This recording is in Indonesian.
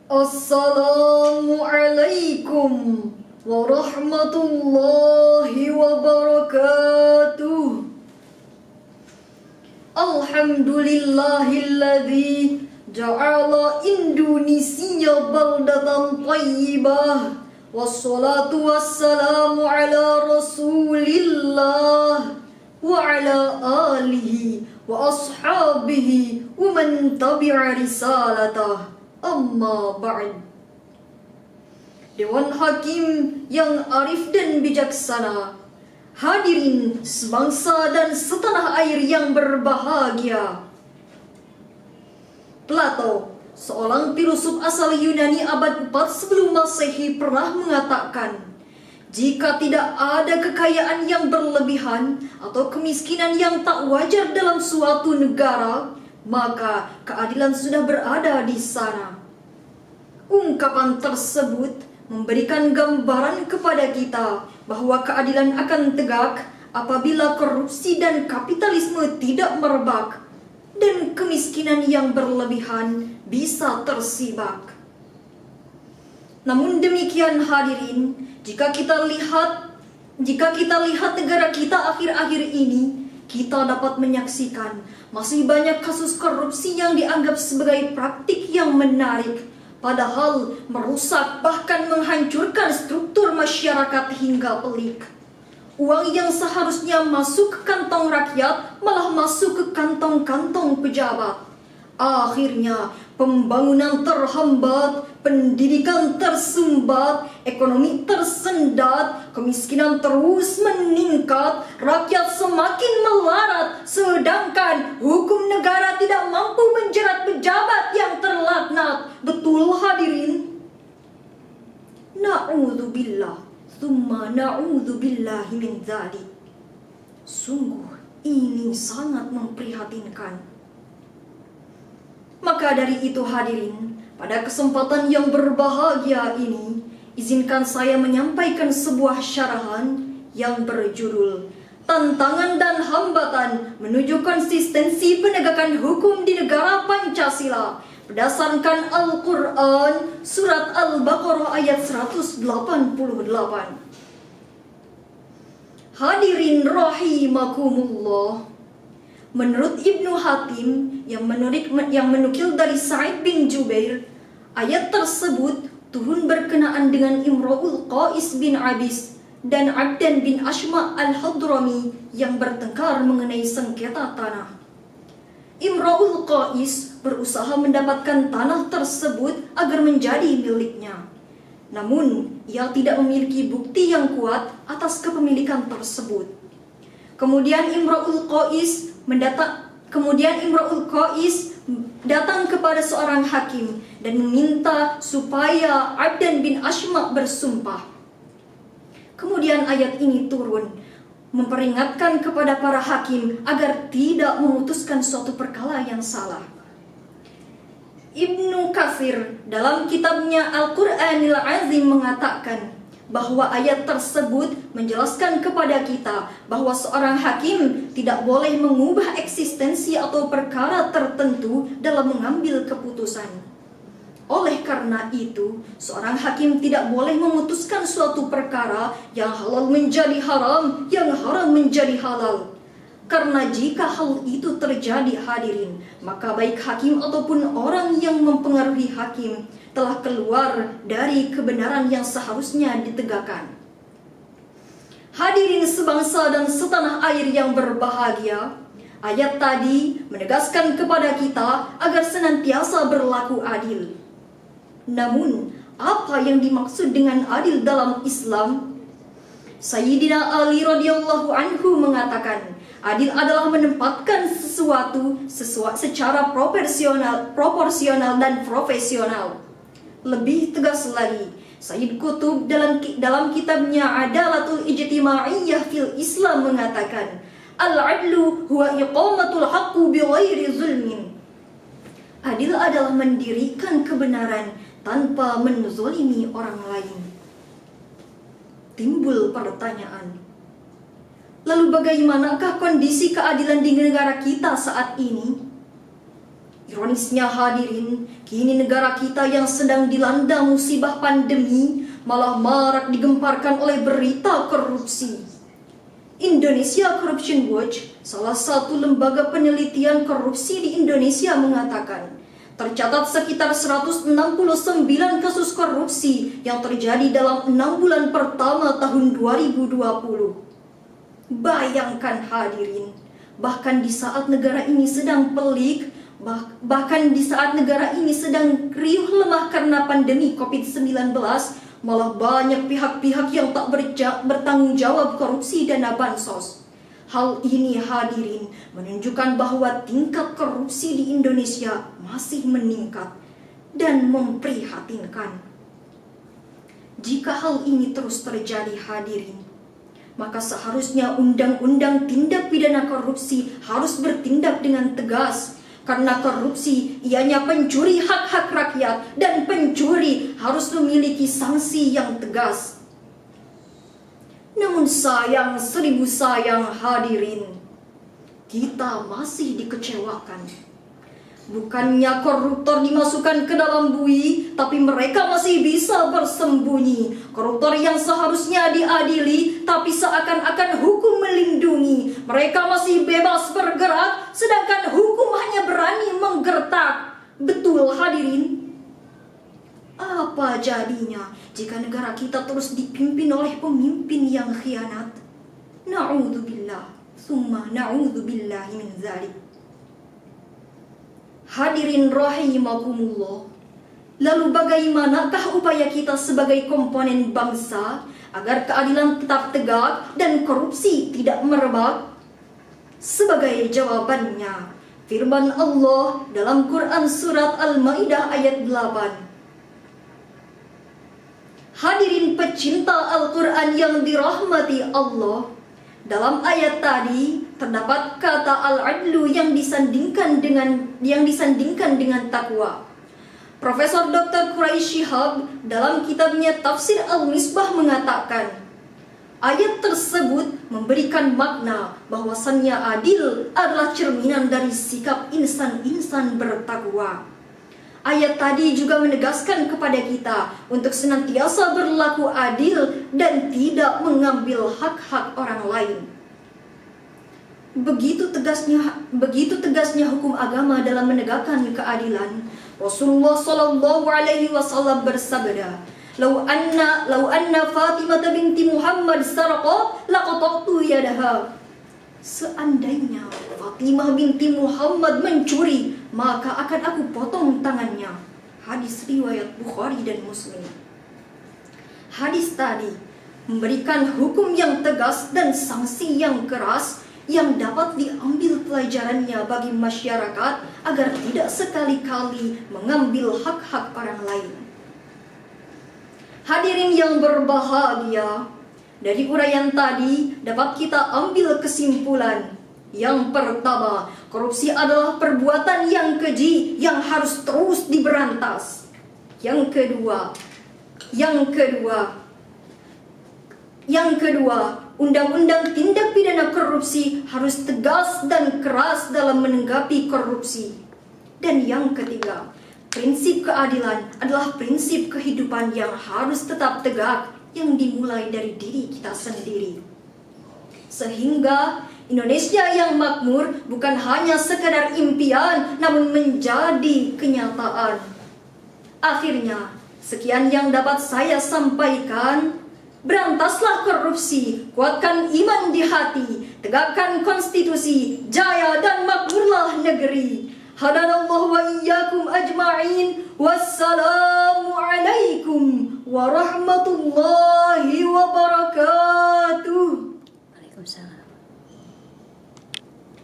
Assalamualaikum warahmatullahi wabarakatuh. Alhamdulillahilladzi ja'ala Indonesia baldatan thayyibah. Wassalatu wassalamu ala Rasulillah wa ala alihi wa ashabihi wa man tabi'a risalatah. Amma ba'd. Dewan Hakim yang arif dan bijaksana, hadirin sebangsa dan setanah air yang berbahagia. Plato, seorang filosof asal Yunani abad 4 sebelum Masehi, pernah mengatakan, jika tidak ada kekayaan yang berlebihan atau kemiskinan yang tak wajar dalam suatu negara, maka keadilan sudah berada di sana. Ungkapan tersebut memberikan gambaran kepada kita bahwa keadilan akan tegak apabila korupsi dan kapitalisme tidak merebak dan kemiskinan yang berlebihan bisa tersibak. Namun demikian hadirin, jika kita lihat negara kita akhir-akhir ini, kita dapat menyaksikan masih banyak kasus korupsi yang dianggap sebagai praktik yang menarik, padahal merusak bahkan menghancurkan struktur masyarakat hingga pelik. Uang yang seharusnya masuk ke kantong rakyat malah masuk ke kantong-kantong pejabat. Akhirnya pembangunan terhambat, pendidikan tersumbat, ekonomi tersendat, kemiskinan terus meningkat, rakyat semakin melarat, sedangkan hukum negara tidak mampu menjerat pejabat yang terlaknat. Betul hadirin? Na'udzubillah, tsumma na'udzubillahi min dzalik. Sungguh ini sangat memprihatinkan. Maka dari itu hadirin, pada kesempatan yang berbahagia ini, izinkan saya menyampaikan sebuah syarahan yang berjudul Tantangan dan Hambatan Menuju Konsistensi Penegakan Hukum di Negara Pancasila, berdasarkan Al-Quran, Surat Al-Baqarah ayat 188. Hadirin rahimakumullah, menurut Ibnu Hatim yang menukil dari Sa'id bin Jubair, ayat tersebut turun berkenaan dengan Imra'ul Qais bin Abis dan Abdan bin Ashma al-Hadrami yang bertengkar mengenai sengketa tanah. Imra'ul Qais berusaha mendapatkan tanah tersebut agar menjadi miliknya. Namun, ia tidak memiliki bukti yang kuat atas kepemilikan tersebut. Kemudian Imra'ul Qais datang kepada seorang hakim dan meminta supaya Abdan bin Ashma bersumpah. Kemudian ayat ini turun memperingatkan kepada para hakim agar tidak memutuskan suatu perkara yang salah. Ibnu Katsir dalam kitabnya Al-Qur'anil Azim mengatakan bahwa ayat tersebut menjelaskan kepada kita bahwa seorang hakim tidak boleh mengubah eksistensi atau perkara tertentu dalam mengambil keputusan. Oleh karena itu, seorang hakim tidak boleh memutuskan suatu perkara yang halal menjadi haram, yang haram menjadi halal. Karena jika hal itu terjadi hadirin, maka baik hakim ataupun orang yang mempengaruhi hakim telah keluar dari kebenaran yang seharusnya ditegakkan. Hadirin sebangsa dan setanah air yang berbahagia, ayat tadi menegaskan kepada kita agar senantiasa berlaku adil. Namun, apa yang dimaksud dengan adil dalam Islam? Sayyidina Ali radhiyallahu anhu mengatakan, adil adalah menempatkan sesuatu secara proporsional dan profesional. Lebih tegas lagi, Sayyid Qutb dalam kitabnya Adalatul Ijtima'iyyah fil Islam mengatakan, Al-adlu huwa iqamatul haqqu bighairi zulmin. Adil adalah mendirikan kebenaran tanpa menzalimi orang lain. Timbul pertanyaan, lalu bagaimanakah kondisi keadilan di negara kita saat ini? Ironisnya hadirin, kini negara kita yang sedang dilanda musibah pandemi malah marak digemparkan oleh berita korupsi. Indonesia Corruption Watch, salah satu lembaga penelitian korupsi di Indonesia, mengatakan tercatat sekitar 169 kasus korupsi yang terjadi dalam 6 bulan pertama tahun 2020. Bayangkan hadirin, bahkan di saat negara ini sedang pelik, bahkan di saat negara ini sedang riuh lemah karena pandemi COVID-19, malah banyak pihak-pihak yang tak bertanggung jawab korupsi dana bansos. Hal ini hadirin menunjukkan bahwa tingkat korupsi di Indonesia masih meningkat dan memprihatinkan. Jika hal ini terus terjadi hadirin, maka seharusnya undang-undang tindak pidana korupsi harus bertindak dengan tegas. Karena korupsi ianya pencuri hak-hak rakyat dan pencuri harus memiliki sanksi yang tegas. Namun sayang, seribu sayang hadirin, kita masih dikecewakan. Bukannya koruptor dimasukkan ke dalam bui, tapi mereka masih bisa bersembunyi. Koruptor yang seharusnya diadili, tapi seakan-akan hukum melindungi. Mereka masih bebas bergerak, sedangkan hukum hanya berani menggertak. Betul hadirin? Apa jadinya jika negara kita terus dipimpin oleh pemimpin yang khianat? Na'udzubillah, summa na'udzubillah min dzalik. Hadirin rahimakumullah, lalu bagaimanakah upaya kita sebagai komponen bangsa agar keadilan tetap tegak dan korupsi tidak merebak? Sebagai jawabannya, firman Allah dalam Quran surat Al-Maidah ayat 8. Hadirin pecinta Al-Quran yang dirahmati Allah, dalam ayat tadi terdapat kata al-adlu yang disandingkan dengan takwa. Profesor Dr. Quraisy Shihab dalam kitabnya Tafsir Al-Misbah mengatakan, ayat tersebut memberikan makna bahwasannya adil adalah cerminan dari sikap insan-insan bertakwa. Ayat tadi juga menegaskan kepada kita untuk senantiasa berlaku adil dan tidak mengambil hak-hak orang lain. Begitu tegasnya hukum agama dalam menegakkan keadilan. Rasulullah Shallallahu Alaihi Wasallam bersabda, "Lau anna Fatimah binti Muhammad sarqa laqata'tu yadaha." Seandainya Fatimah binti Muhammad mencuri, maka akan aku potong tangannya. Hadis riwayat Bukhari dan Muslim. Hadis tadi memberikan hukum yang tegas dan sanksi yang keras yang dapat diambil pelajarannya bagi masyarakat agar tidak sekali-kali mengambil hak-hak orang lain. Hadirin yang berbahagia, dari uraian tadi dapat kita ambil kesimpulan. Yang pertama, korupsi adalah perbuatan yang keji yang harus terus diberantas. Yang kedua, undang-undang tindak pidana korupsi harus tegas dan keras dalam menanggapi korupsi. Dan yang ketiga, prinsip keadilan adalah prinsip kehidupan yang harus tetap tegak, yang dimulai dari diri kita sendiri. Sehingga Indonesia yang makmur bukan hanya sekadar impian, namun menjadi kenyataan. Akhirnya, sekian yang dapat saya sampaikan. Berantaslah korupsi, kuatkan iman di hati, tegakkan konstitusi, jaya dan makmurlah negeri. Hadanallahu wa iyyakum ajma'in. Wassalamu alaikum warahmatullahi wabarakatuh.